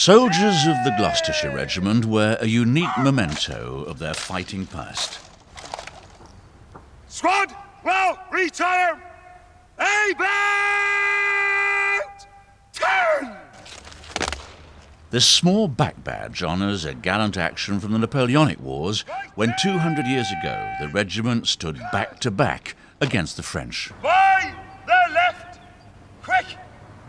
Soldiers of the Gloucestershire Regiment wear a unique memento of their fighting past. Squad, well, retire! About turn! This small back badge honours a gallant action from the Napoleonic Wars when 200 years ago the regiment stood back to back against the French. By the left! Quick!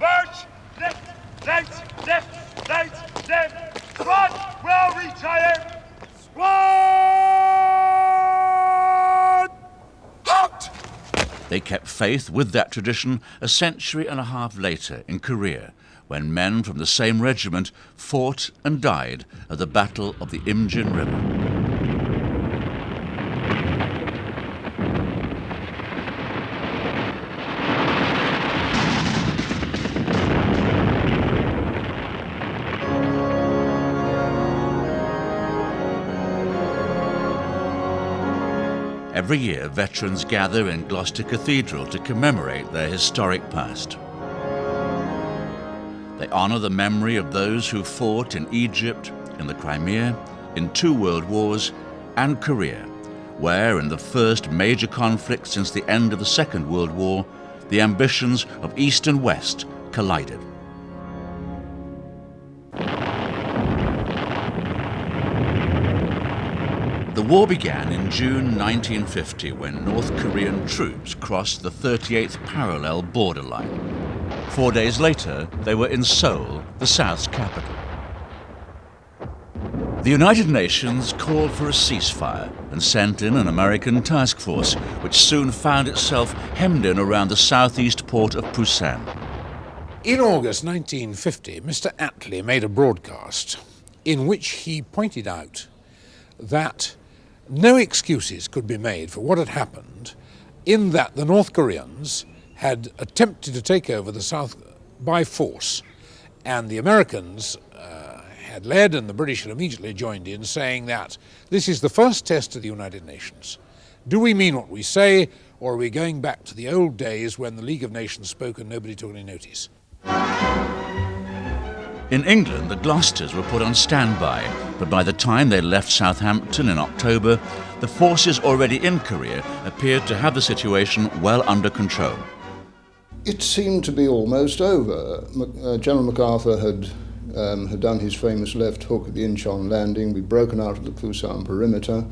March! Left! Left! Left! Left! Left! Squad, well, retire! Squad! Halt! They kept faith with that tradition a century and a half later in Korea, when men from the same regiment fought and died at the Battle of the Imjin River. Every year, veterans gather in Gloucester Cathedral to commemorate their historic past. They honour the memory of those who fought in Egypt, in the Crimea, in 2 World Wars, and Korea, where, in the first major conflict since the end of the Second World War, the ambitions of East and West collided. The war began in June 1950 when North Korean troops crossed the 38th parallel borderline. 4 days later, they were in Seoul, the South's capital. The United Nations called for a ceasefire and sent in an American task force, which soon found itself hemmed in around the southeast port of Busan. In August 1950, Mr. Attlee made a broadcast in which he pointed out that no excuses could be made for what had happened, in that the North Koreans had attempted to take over the South by force, and the Americans had led, and the British had immediately joined in, saying that this is the first test of the United Nations. Do we mean what we say, or are we going back to the old days when the League of Nations spoke and nobody took any notice? In England, the Glosters were put on standby, but by the time they left Southampton in October, the forces already in Korea appeared to have the situation well under control. It seemed to be almost over. General MacArthur had done his famous left hook at the Incheon landing. We'd broken out of the Busan perimeter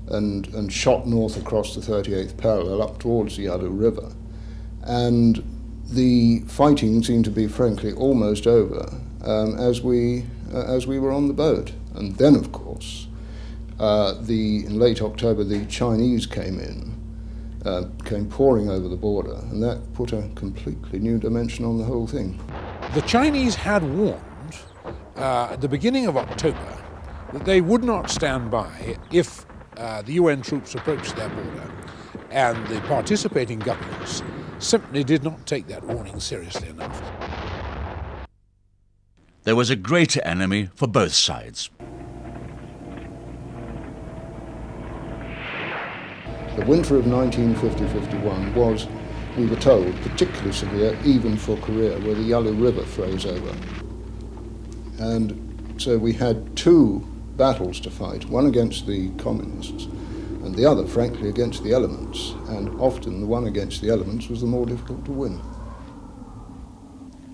and shot north across the 38th parallel up towards the Yalu River. And the fighting seemed to be, frankly, almost over as we were on the boat. And then, of course, in late October, the Chinese came pouring over the border, and that put a completely new dimension on the whole thing. The Chinese had warned at the beginning of October that they would not stand by if the UN troops approached their border, and the participating governments simply did not take that warning seriously enough. There was a greater enemy for both sides. The winter of 1950-51 was, we were told, particularly severe even for Korea, where the Yalu River froze over. And so we had 2 battles to fight, one against the communists and the other, frankly, against the elements. And often the one against the elements was the more difficult to win.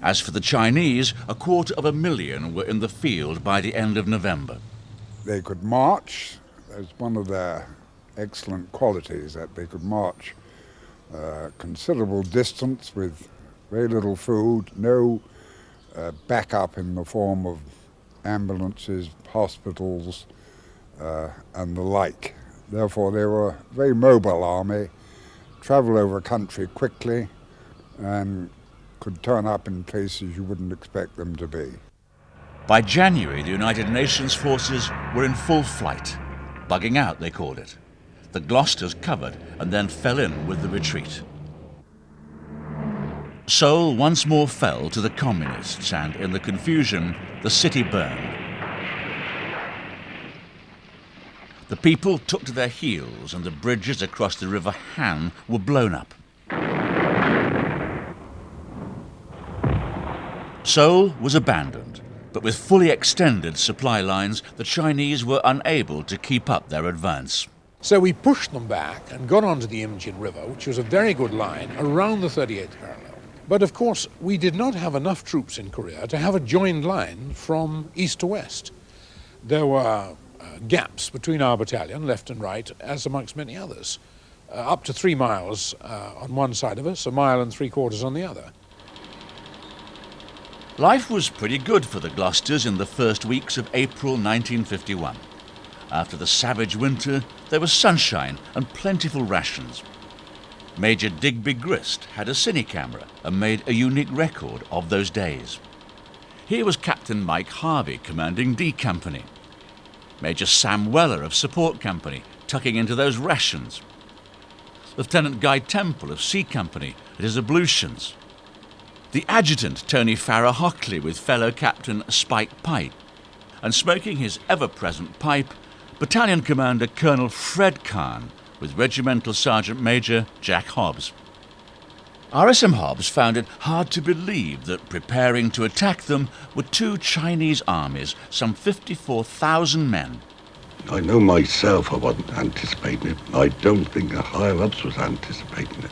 As for the Chinese, 250,000 were in the field by the end of November. They could march. That was one of their excellent qualities, that they could march considerable distance with very little food, no backup in the form of ambulances, hospitals, and the like. Therefore, they were a very mobile army, travel over country quickly, and could turn up in places you wouldn't expect them to be. By January, the United Nations forces were in full flight. Bugging out, they called it. The Glosters covered and then fell in with the retreat. Seoul once more fell to the communists, and in the confusion, the city burned. The people took to their heels, and the bridges across the River Han were blown up. Seoul was abandoned, But with fully extended supply lines, the Chinese were unable to keep up their advance. So we pushed them back and got onto the Imjin River, which was a very good line, around the 38th parallel. But of course, we did not have enough troops in Korea to have a joined line from east to west. There were gaps between our battalion, left and right, as amongst many others. Up to 3 miles on one side of us, 1.75 miles on the other. Life was pretty good for the Glosters in the first weeks of April 1951. After the savage winter, there was sunshine and plentiful rations. Major Digby Grist had a cine camera and made a unique record of those days. Here was Captain Mike Harvey commanding D Company. Major Sam Weller of Support Company tucking into those rations. Lieutenant Guy Temple of C Company at his ablutions. The adjutant Tony Farrar Hockley with fellow Captain Spike Pike. And smoking his ever-present pipe, Battalion Commander Colonel Fred Carne with Regimental Sergeant Major Jack Hobbs. RSM Hobbs found it hard to believe that preparing to attack them were 2 Chinese armies, some 54,000 men. I know myself I wasn't anticipating it. I don't think the higher-ups was anticipating it.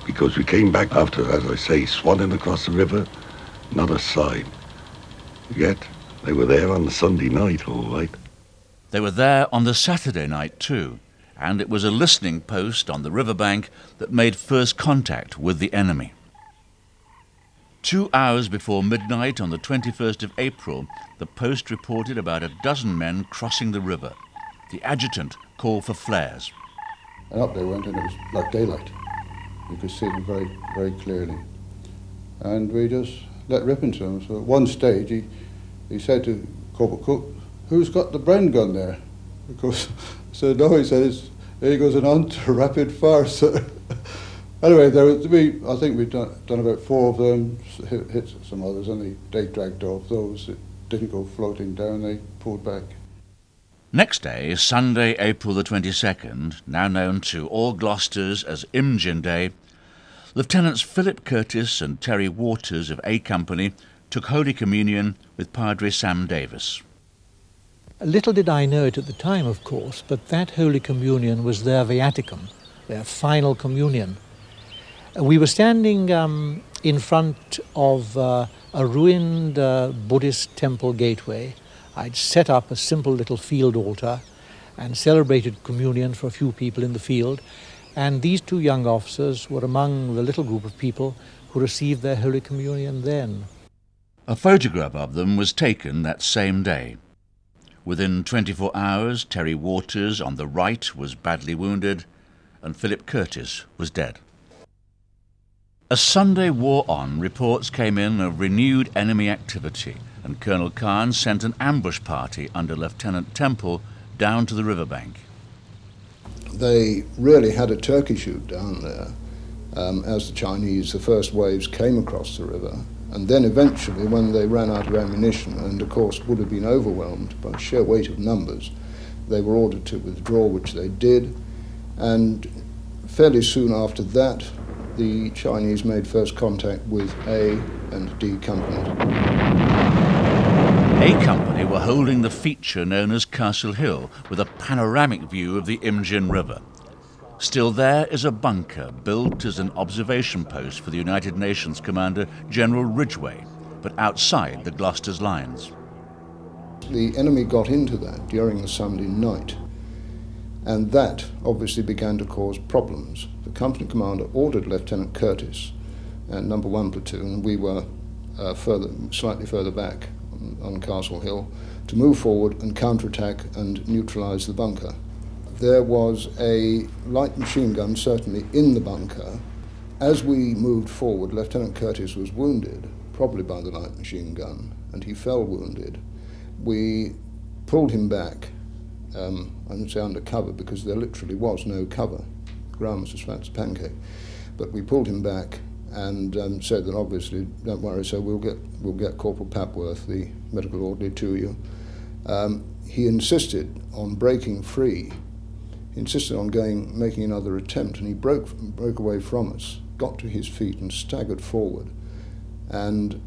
Because we came back after, as I say, swanning across the river, not a sign. Yet, they were there on the Sunday night, all right. They were there on the Saturday night too, and it was a listening post on the riverbank that made first contact with the enemy. 2 hours before midnight on the 21st of April, the post reported about a dozen men crossing the river. The adjutant called for flares. And up they went, and it was like daylight. You could see them very, very clearly. And we just let rip into them. So at one stage, he said to Corporal Cook, "Who's got the Bren gun there?" Because, so no, he says, "Here goes an on to rapid fire." So anyway, I think we'd done about 4 of them, hit some others, and they dragged off those that didn't go floating down. They pulled back. Next day, Sunday, April the 22nd, now known to all Gloucesters as Imjin Day, Lieutenants Philip Curtis and Terry Waters of A Company took Holy Communion with Padre Sam Davis. Little did I know it at the time, of course, but that Holy Communion was their viaticum, their final communion. We were standing in front of a ruined Buddhist temple gateway. I'd set up a simple little field altar and celebrated communion for a few people in the field, and these 2 young officers were among the little group of people who received their Holy Communion then. A photograph of them was taken that same day. Within 24 hours, Terry Waters on the right was badly wounded, and Philip Curtis was dead. As Sunday wore on, reports came in of renewed enemy activity, and Colonel Carne sent an ambush party under Lieutenant Temple down to the riverbank. They really had a turkey shoot down there as the Chinese, the first waves came across the river. And then eventually, when they ran out of ammunition and, of course, would have been overwhelmed by sheer weight of numbers, they were ordered to withdraw, which they did. And fairly soon after that, the Chinese made first contact with A and D companies. A Company were holding the feature known as Castle Hill with a panoramic view of the Imjin River. Still there is a bunker built as an observation post for the United Nations commander General Ridgway, but outside the Gloucesters lines. The enemy got into that during the Sunday night, and that obviously began to cause problems. The company commander ordered Lieutenant Curtis and number 1 platoon, we were slightly further back on Castle Hill, to move forward and counterattack and neutralize the bunker. There was a light machine gun certainly in the bunker. As we moved forward, Lieutenant Curtis was wounded, probably by the light machine gun, and he fell wounded. We pulled him back, I would say under cover, because there literally was no cover. The ground was as flat as a pancake. But we pulled him back and said that obviously, don't worry, so we'll get Corporal Papworth, the medical orderly, to you. He insisted on breaking free. He insisted on making another attempt, and he broke away from us, got to his feet and staggered forward, and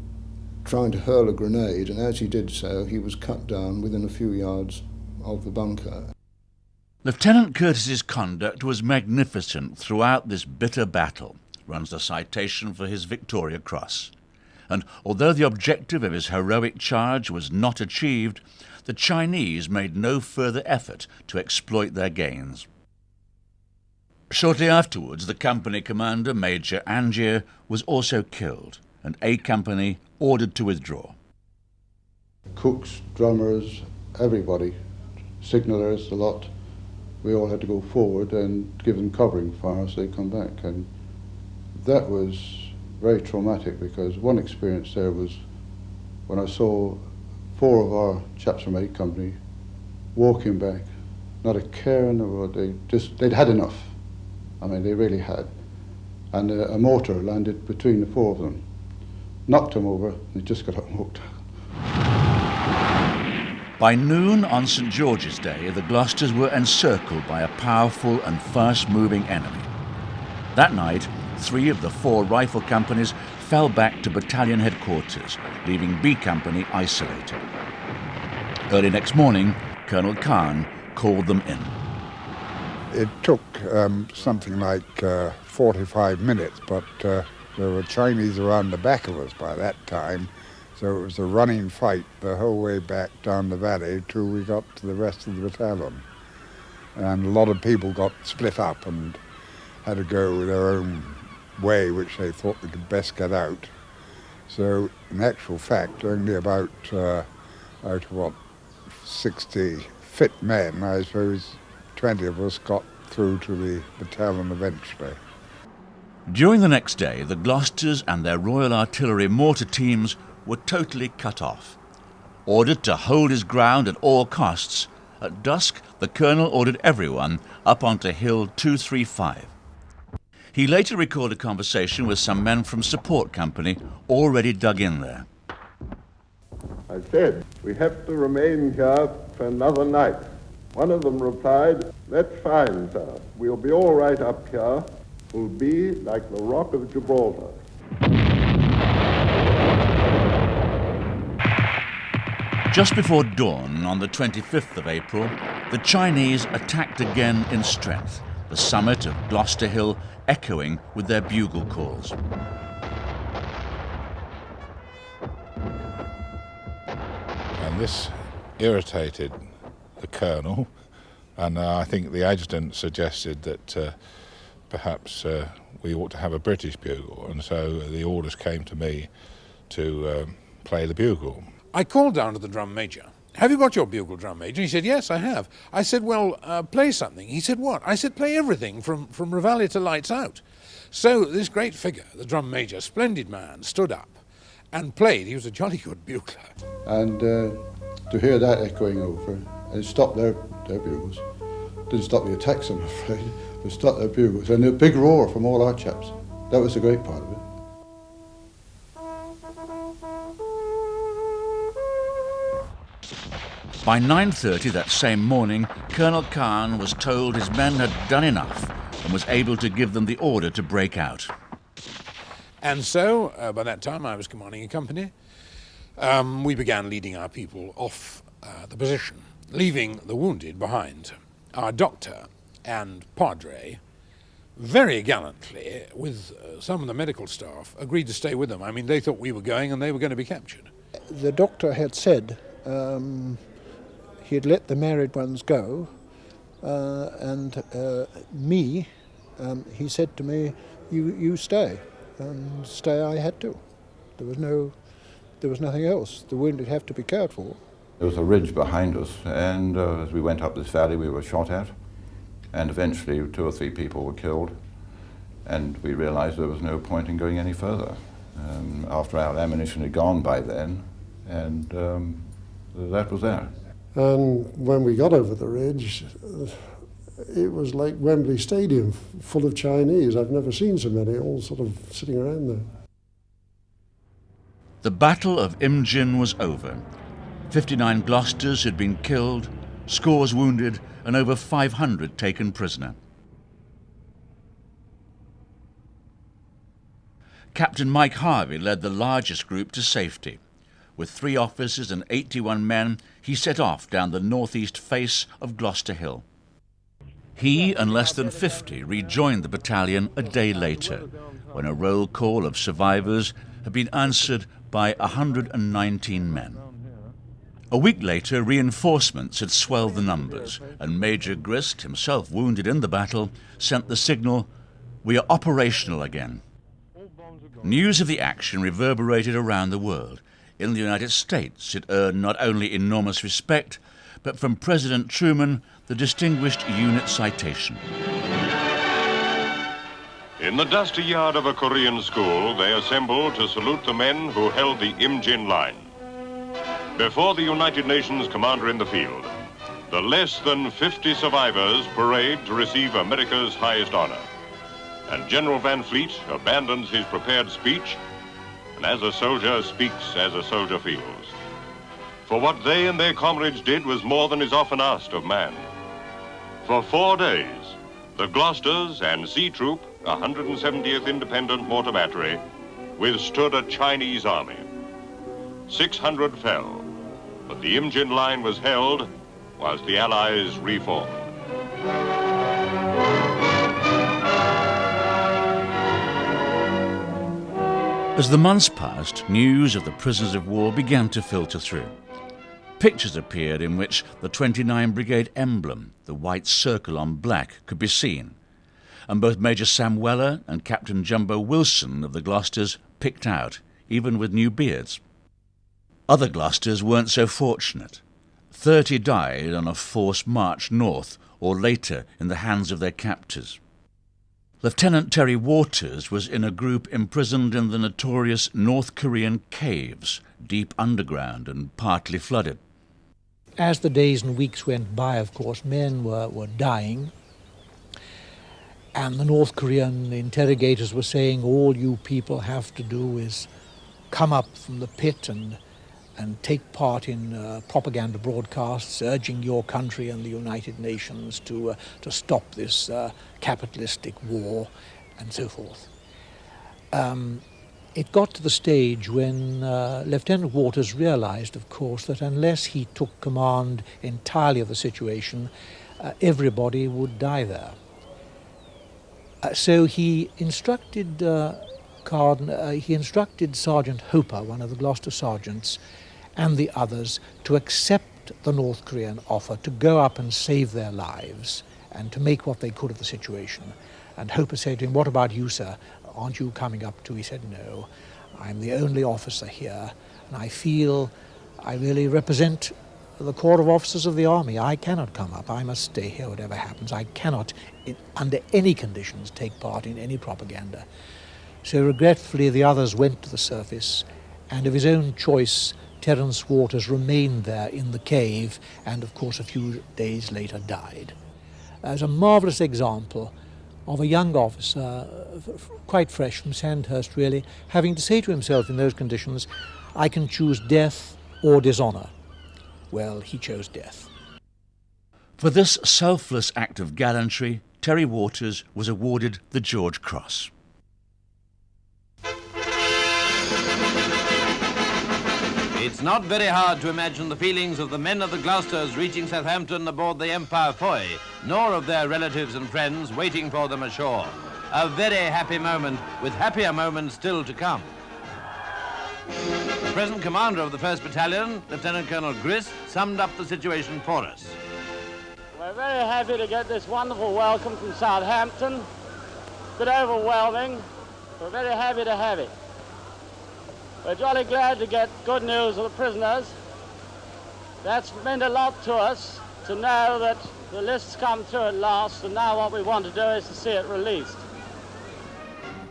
trying to hurl a grenade, and as he did so, he was cut down within a few yards of the bunker. Lieutenant Curtis's conduct was magnificent throughout this bitter battle, runs the citation for his Victoria Cross. And although the objective of his heroic charge was not achieved, the Chinese made no further effort to exploit their gains. Shortly afterwards, the company commander, Major Angier, was also killed, and A Company ordered to withdraw. Cooks, drummers, everybody, signallers, the lot, we all had to go forward and give them covering fire so they come back. And that was very traumatic, because one experience there was when I saw 4 of our chaps from A Company walking back, not a care in the world. They'd had enough. I mean, they really had. And a mortar landed between the 4 of them, knocked them over, and they just got up and walked out. By noon on St. George's Day, the Gloucesters were encircled by a powerful and fast-moving enemy. That night, 3 of the 4 rifle companies fell back to battalion headquarters, leaving B Company isolated. Early next morning, Colonel Carne called them in. It took something like 45 minutes, but there were Chinese around the back of us by that time, so it was a running fight the whole way back down the valley till we got to the rest of the battalion. And a lot of people got split up and had to go their own way, which they thought they could best get out. So in actual fact, only about, out of 60 fit men, I suppose 20 of us got through to the battalion eventually. During the next day, the Gloucesters and their Royal Artillery mortar teams were totally cut off. Ordered to hold his ground at all costs, at dusk the Colonel ordered everyone up onto Hill 235. He later recalled a conversation with some men from Support Company already dug in there. I said, we have to remain here for another night. One of them replied, that's fine, sir. We'll be all right up here. We'll be like the Rock of Gibraltar. Just before dawn on the 25th of April, the Chinese attacked again in strength, the summit of Gloucester Hill echoing with their bugle calls. And this irritated the Colonel, and I think the adjutant suggested that perhaps we ought to have a British bugle, and so the orders came to me to play the bugle. I called down to the drum major. Have you got your bugle, drum major? He said, yes, I have. I said, well, play something. He said, what? I said, play everything from Reveille to Lights Out. So this great figure, the drum major, splendid man, stood up and played. He was a jolly good bugler. And to hear that echoing over, and it stopped their bugles. Didn't stop the attacks, I'm afraid, but stopped their bugles. And a big roar from all our chaps. That was the great part of it. By 9:30 that same morning, Colonel Carne was told his men had done enough and was able to give them the order to break out. And so, by that time I was commanding a company, we began leading our people off the position, leaving the wounded behind. Our doctor and padre, very gallantly, with some of the medical staff, agreed to stay with them. I mean, they thought we were going and they were going to be captured. The doctor had said he had let the married ones go, and me, he said to me, you stay. And stay I had to. There was nothing else. The wounded have to be cared for. There was a ridge behind us, and as we went up this valley we were shot at, and eventually 2 or 3 people were killed, and we realized there was no point in going any further. After our ammunition had gone by then, and that was that. And when we got over the ridge, it was like Wembley Stadium, full of Chinese. I've never seen so many, all sort of sitting around there. The Battle of Imjin was over. 59 Gloucesters had been killed, scores wounded, and over 500 taken prisoner. Captain Mike Harvey led the largest group to safety. With 3 officers and 81 men, he set off down the northeast face of Gloucester Hill. He and less than 50 rejoined the battalion a day later, when a roll call of survivors had been answered by 119 men. A week later, reinforcements had swelled the numbers, and Major Grist, himself wounded in the battle, sent the signal, "We are operational again." News of the action reverberated around the world. In the United States, it earned not only enormous respect, but from President Truman, the Distinguished Unit Citation. In the dusty yard of a Korean school, they assembled to salute the men who held the Imjin line. Before the United Nations commander in the field, the less than 50 survivors parade to receive America's highest honor. And General Van Fleet abandons his prepared speech, and as a soldier speaks as a soldier feels. For what they and their comrades did was more than is often asked of man. For 4 days, the Glosters and Sea Troop, 170th Independent Mortar Battery, withstood a Chinese army. 600 fell, but the Imjin line was held whilst the Allies reformed. As the months passed, news of the prisoners of war began to filter through. Pictures appeared in which the 29 Brigade emblem, the white circle on black, could be seen, and both Major Sam Weller and Captain Jumbo Wilson of the Glosters picked out, even with new beards. Other Glosters weren't so fortunate. 30 died on a forced march north or later in the hands of their captors. Lieutenant Terry Waters was in a group imprisoned in the notorious North Korean caves, deep underground and partly flooded. As the days and weeks went by, of course, men were dying, and the North Korean interrogators were saying, all you people have to do is come up from the pit and take part in propaganda broadcasts urging your country and the United Nations to stop this capitalistic war and so forth. It got to the stage when Lieutenant Waters realized, of course, that unless he took command entirely of the situation, everybody would die there. So he instructed Sergeant Hooper, one of the Gloucester sergeants, and the others to accept the North Korean offer to go up and save their lives and to make what they could of the situation. And Hooper said to him, "What about you, sir? Aren't you coming up too?" He said, "No, I'm the only officer here, and I feel I really represent the Corps of Officers of the Army. I cannot come up. I must stay here, whatever happens. I cannot, under any conditions, take part in any propaganda." So regretfully, the others went to the surface, and of his own choice, Terence Waters remained there in the cave and, of course, a few days later died. As a marvellous example of a young officer, quite fresh from Sandhurst really, having to say to himself in those conditions, "I can choose death or dishonour." Well, he chose death. For this selfless act of gallantry, Terry Waters was awarded the George Cross. It's not very hard to imagine the feelings of the men of the Gloucesters reaching Southampton aboard the Empire Foy, nor of their relatives and friends waiting for them ashore. A very happy moment, with happier moments still to come. The present commander of the 1st Battalion, Lieutenant Colonel Grist, summed up the situation for us. We're very happy to get this wonderful welcome from Southampton. A bit overwhelming. We're very happy to have it. We're jolly glad to get good news of the prisoners. That's meant a lot to us, to know that the list's come through at last, and now what we want to do is to see it released.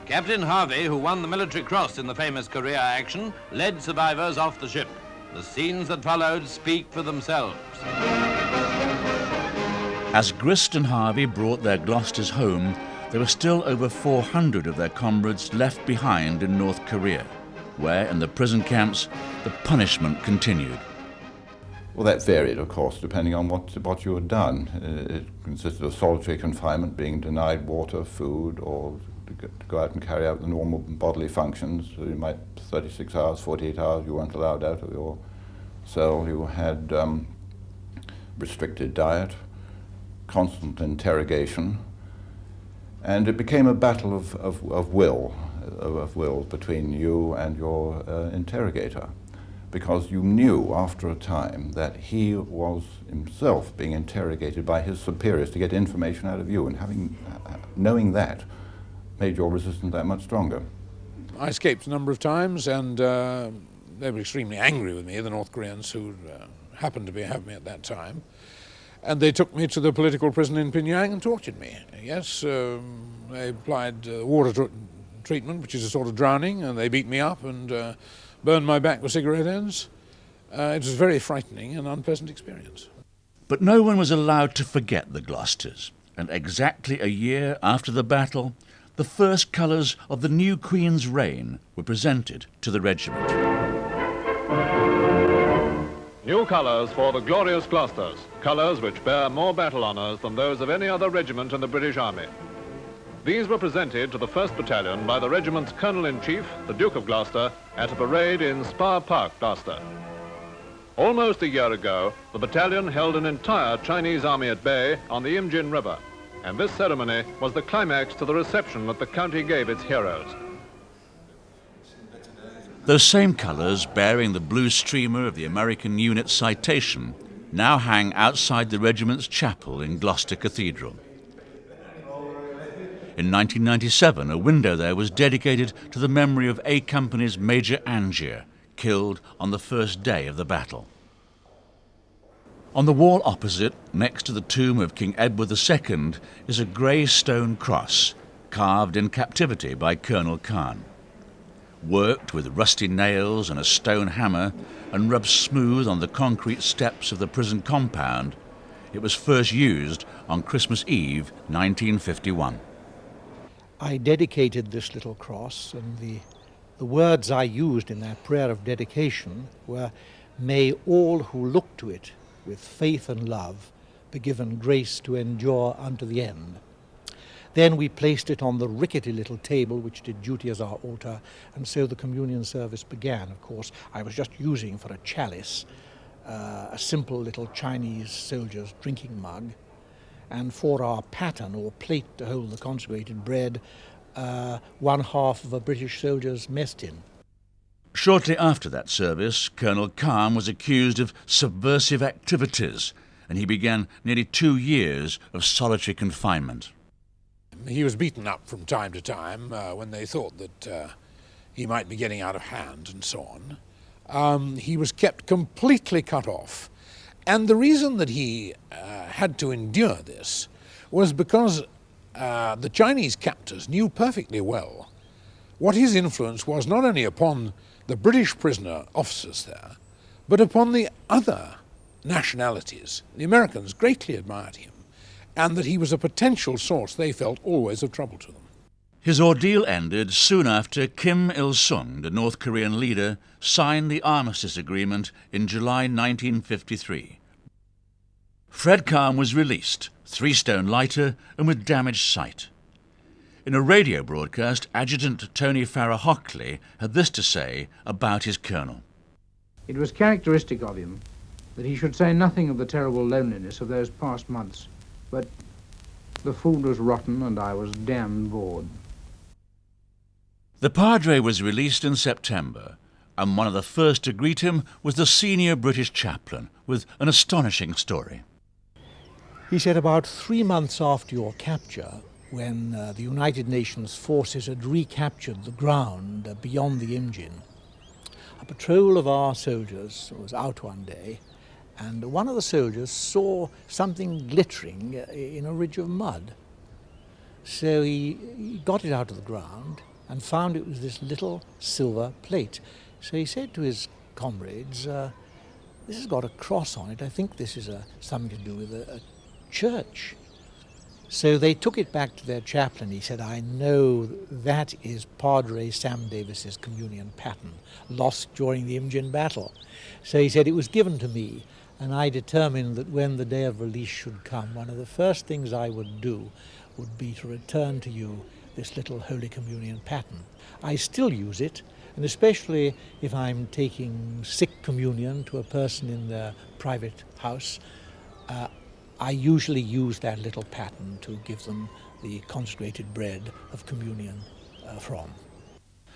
Captain Harvey, who won the Military Cross in the famous Korea action, led survivors off the ship. The scenes that followed speak for themselves. As Grist and Harvey brought their Gloucesters home, there were still over 400 of their comrades left behind in North Korea, where in the prison camps the punishment continued. Well, that varied, of course, depending on what you had done. It consisted of solitary confinement, being denied water, food, or to go out and carry out the normal bodily functions. So you might 36 hours, 48 hours, you weren't allowed out of your cell. You had restricted diet, constant interrogation, and it became a battle of will between you and your interrogator, because you knew after a time that he was himself being interrogated by his superiors to get information out of you, and knowing that made your resistance that much stronger. I escaped a number of times, and they were extremely angry with me, the North Koreans who happened to have me at that time. And they took me to the political prison in Pyongyang and tortured me. Yes, they applied water treatment, which is a sort of drowning, and they beat me up and burned my back with cigarette ends. It was a very frightening and unpleasant experience. But no one was allowed to forget the Glosters, and exactly a year after the battle, the first colours of the new Queen's reign were presented to the regiment. New colours for the glorious Glosters, colours which bear more battle honours than those of any other regiment in the British Army. These were presented to the 1st Battalion by the regiment's Colonel-in-Chief, the Duke of Gloucester, at a parade in Spa Park, Gloucester. Almost a year ago, the battalion held an entire Chinese army at bay on the Imjin River, and this ceremony was the climax to the reception that the county gave its heroes. Those same colours, bearing the blue streamer of the American unit's citation, now hang outside the regiment's chapel in Gloucester Cathedral. In 1997, a window there was dedicated to the memory of A Company's Major Angier, killed on the first day of the battle. On the wall opposite, next to the tomb of King Edward II, is a grey stone cross, carved in captivity by Colonel Carne. Worked with rusty nails and a stone hammer and rubbed smooth on the concrete steps of the prison compound, it was first used on Christmas Eve 1951. I dedicated this little cross, and the words I used in that prayer of dedication were, "May all who look to it with faith and love be given grace to endure unto the end." Then we placed it on the rickety little table which did duty as our altar, and so the communion service began. Of course, I was just using for a chalice a simple little Chinese soldier's drinking mug, and for our pattern or plate to hold the consecrated bread, 1/2 of a British soldier's mess tin. Shortly after that service, Colonel Carne was accused of subversive activities, and he began nearly 2 years of solitary confinement. He was beaten up from time to time when they thought that he might be getting out of hand and so on. He was kept completely cut off. And the reason that he had to endure this was because the Chinese captors knew perfectly well what his influence was, not only upon the British prisoner officers there, but upon the other nationalities. The Americans greatly admired him, and that he was a potential source, they felt, always of trouble to them. His ordeal ended soon after Kim Il-sung, the North Korean leader, signed the armistice agreement in July 1953. Fred Carne was released, 3 stone lighter and with damaged sight. In a radio broadcast, Adjutant Tony Farrah-Hockley had this to say about his colonel. It was characteristic of him that he should say nothing of the terrible loneliness of those past months, but the food was rotten and I was damned bored. The Padre was released in September, and one of the first to greet him was the senior British chaplain, with an astonishing story. He said, about 3 months after your capture, when the United Nations forces had recaptured the ground beyond the Imjin, a patrol of our soldiers was out one day, and one of the soldiers saw something glittering in a ridge of mud. So he got it out of the ground and found it was this little silver plate. So he said to his comrades, "This has got a cross on it. I think this is something to do with a church." So they took it back to their chaplain. He said, "I know that is Padre Sam Davis's communion pattern, lost during the Imjin battle." So he said, "It was given to me, and I determined that when the day of release should come, one of the first things I would do would be to return to you this little Holy Communion pattern. I still use it, and especially if I'm taking sick communion to a person in their private house, I usually use that little pattern to give them the consecrated bread of communion from.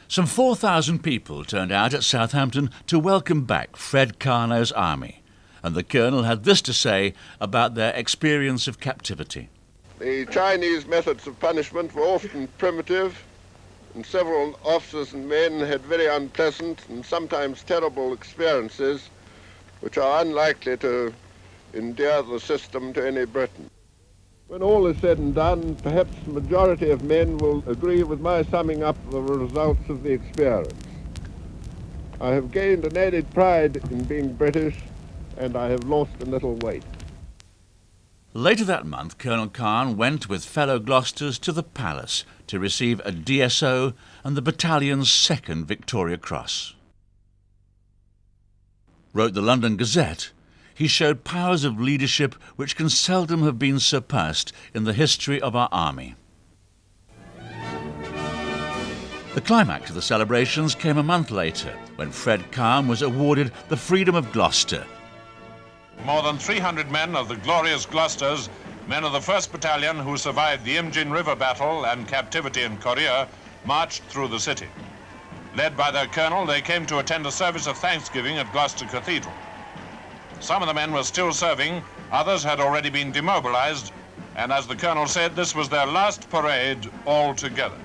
Some 4,000 people turned out at Southampton to welcome back Fred Carne's army, and the colonel had this to say about their experience of captivity. The Chinese methods of punishment were often primitive, and several officers and men had very unpleasant and sometimes terrible experiences which are unlikely to endear the system to any Briton. When all is said and done, perhaps the majority of men will agree with my summing up the results of the experience. I have gained an added pride in being British, and I have lost a little weight. Later that month, Colonel Carne went with fellow Glosters to the palace to receive a DSO and the battalion's 2nd Victoria Cross. Wrote the London Gazette, he showed powers of leadership which can seldom have been surpassed in the history of our army. The climax of the celebrations came a month later, when Fred Carne was awarded the Freedom of Gloucester. More than 300 men of the glorious Glosters, men of the 1st Battalion who survived the Imjin River battle and captivity in Korea, marched through the city. Led by their colonel, they came to attend a service of thanksgiving at Gloucester Cathedral. Some of the men were still serving, others had already been demobilized, and as the colonel said, this was their last parade altogether.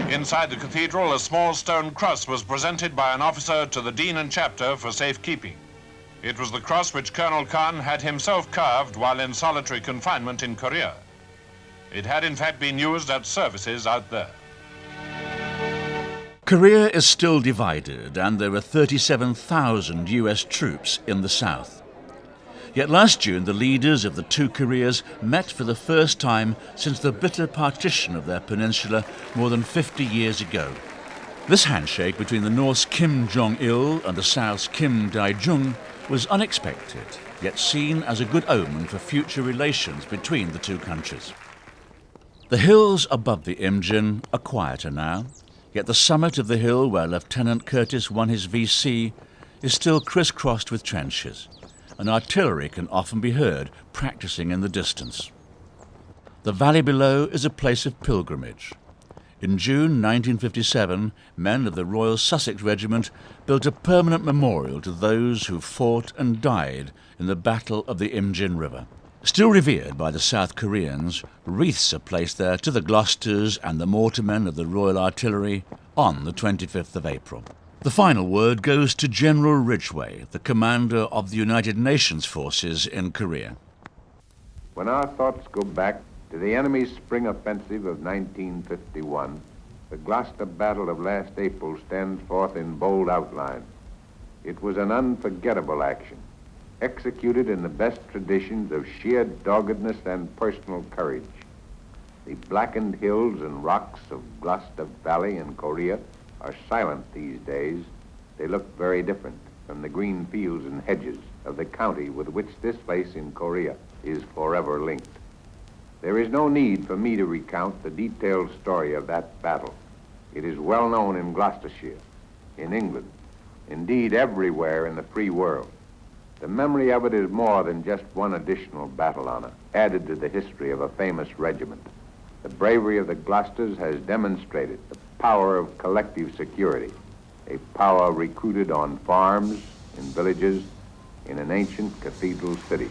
Inside the cathedral, a small stone cross was presented by an officer to the dean and chapter for safekeeping. It was the cross which Colonel Carne had himself carved while in solitary confinement in Korea. It had in fact been used at services out there. Korea is still divided, and there are 37,000 US troops in the south. Yet last June, the leaders of the two Koreas met for the first time since the bitter partition of their peninsula more than 50 years ago. This handshake between the North's Kim Jong-il and the South's Kim Dae-jung was unexpected, yet seen as a good omen for future relations between the two countries. The hills above the Imjin are quieter now, yet the summit of the hill where Lieutenant Curtis won his VC is still crisscrossed with trenches, and artillery can often be heard practicing in the distance. The valley below is a place of pilgrimage. In June 1957, men of the Royal Sussex Regiment built a permanent memorial to those who fought and died in the Battle of the Imjin River. Still revered by the South Koreans, wreaths are placed there to the Glosters and the mortarmen of the Royal Artillery on the 25th of April. The final word goes to General Ridgway, the commander of the United Nations forces in Korea. When our thoughts go back to the enemy's spring offensive of 1951, the Gloucester Battle of last April stands forth in bold outline. It was an unforgettable action, executed in the best traditions of sheer doggedness and personal courage. The blackened hills and rocks of Gloucester Valley in Korea are silent these days. They look very different from the green fields and hedges of the county with which this place in Korea is forever linked. There is no need for me to recount the detailed story of that battle. It is well known in Gloucestershire, in England, indeed everywhere in the free world. The memory of it is more than just one additional battle honor added to the history of a famous regiment. The bravery of the Glosters has demonstrated the power of collective security, a power recruited on farms, in villages, in an ancient cathedral city.